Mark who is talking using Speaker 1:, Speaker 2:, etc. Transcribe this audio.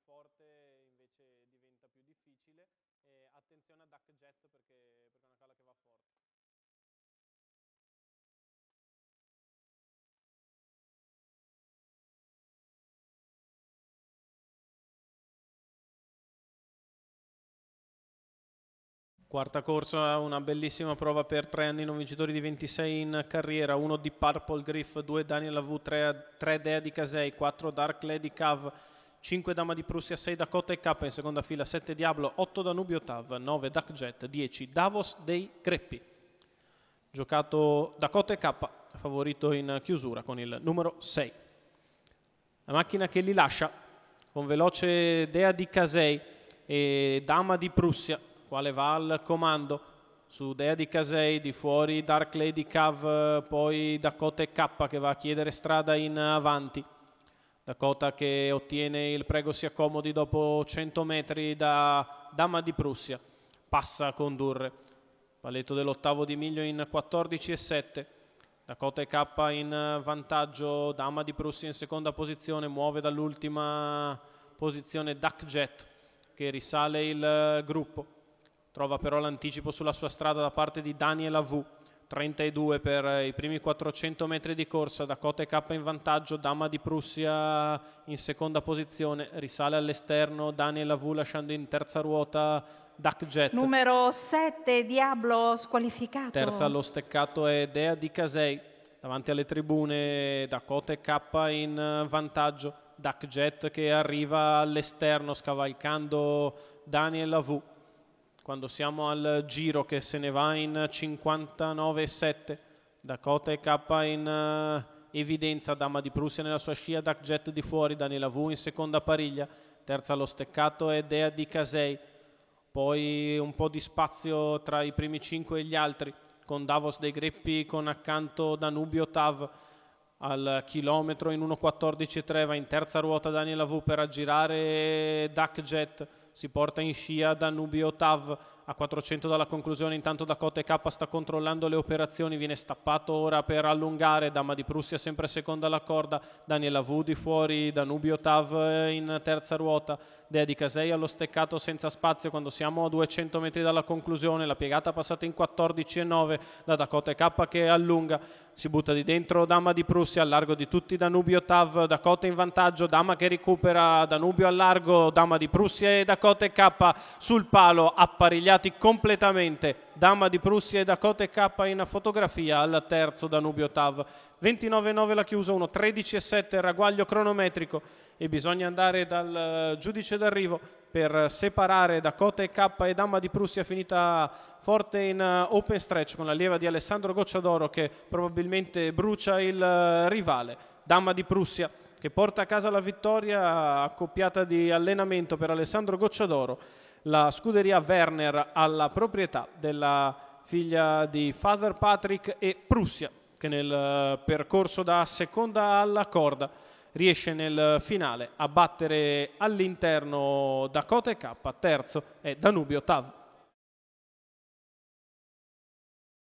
Speaker 1: forte invece diventa più difficile. Attenzione a Duck Jet perché è una cala che va forte. Quarta corsa, una bellissima prova per 3 anni non vincitori di 26 in carriera, 1 di Purple Griff, 2 Daniel Avu, 3 Dea di Casei, 4 Dark Lady Cav, 5 Dama di Prussia, 6 Dakota e K in seconda fila, 7 Diablo, 8 Danubio Tav, 9 Duck Jet, 10 Davos dei Greppi. Giocato Dakota e K, favorito in chiusura con il numero 6. La macchina che li lascia con veloce Dea di Casei e Dama di Prussia, quale va al comando su Dea di Casei, di fuori Dark Lady Cav, poi Dakota e K che va a chiedere strada in avanti. Dakota che ottiene il prego si accomodi dopo 100 metri da Dama di Prussia, passa a condurre. Paletto dell'ottavo di miglio in 14,7. Dakota e K in vantaggio, Dama di Prussia in seconda posizione, muove dall'ultima posizione Duck Jet che risale il gruppo. Trova però l'anticipo sulla sua strada da parte di Daniel Avu, 32 per i primi 400 metri di corsa, Dakota e K in vantaggio, Dama di Prussia in seconda posizione, risale all'esterno Daniel Avu lasciando in terza ruota Duck Jet.
Speaker 2: Numero 7, Diablo squalificato.
Speaker 1: Terza allo steccato è Dea di Casei, davanti alle tribune Dakota e K in vantaggio, Duck Jet che arriva all'esterno scavalcando Daniel Avu. Quando siamo al giro che se ne va in 59,7, Dakota e K in evidenza, Dama di Prussia nella sua scia, Duck Jet di fuori, Daniel Avu in seconda pariglia, terza allo steccato è Dea di Casei, poi un po' di spazio tra i primi 5 e gli altri, con Davos dei Greppi con accanto Danubio Tav al chilometro in 1,14,3, va in terza ruota Daniel Avu per aggirare Duck Jet, si porta in scia Danubio Tav a 400 dalla conclusione. Intanto Dakota e K sta controllando le operazioni, viene stappato ora per allungare, Dama di Prussia sempre seconda alla corda, Daniel Avu di fuori, Danubio Tav in terza ruota, Dea di Casei allo steccato senza spazio quando siamo a 200 metri dalla conclusione, la piegata passata in 14,9 da Dakota e K che allunga, si butta di dentro Dama di Prussia al largo di tutti Danubio Tav, Dakota in vantaggio, Dama che recupera, Danubio al largo, Dama di Prussia e Dakota e K sul palo, apparigliati completamente Dama di Prussia e Dakota e K in fotografia al terzo Danubio Tav. 29,9 la chiusa, 1,13,7 il ragguaglio cronometrico e bisogna andare dal giudice d'arrivo per separare Dakota e K e Dama di Prussia finita forte in open stretch con la leva di Alessandro Gocciadoro che probabilmente brucia il rivale. Dama di Prussia che porta a casa la vittoria accoppiata di allenamento per Alessandro Gocciadoro. La scuderia Werner alla proprietà della figlia di Father Patrick e Prussia che nel percorso da seconda alla corda riesce nel finale a battere all'interno Dakota e K, terzo è Danubio Tav.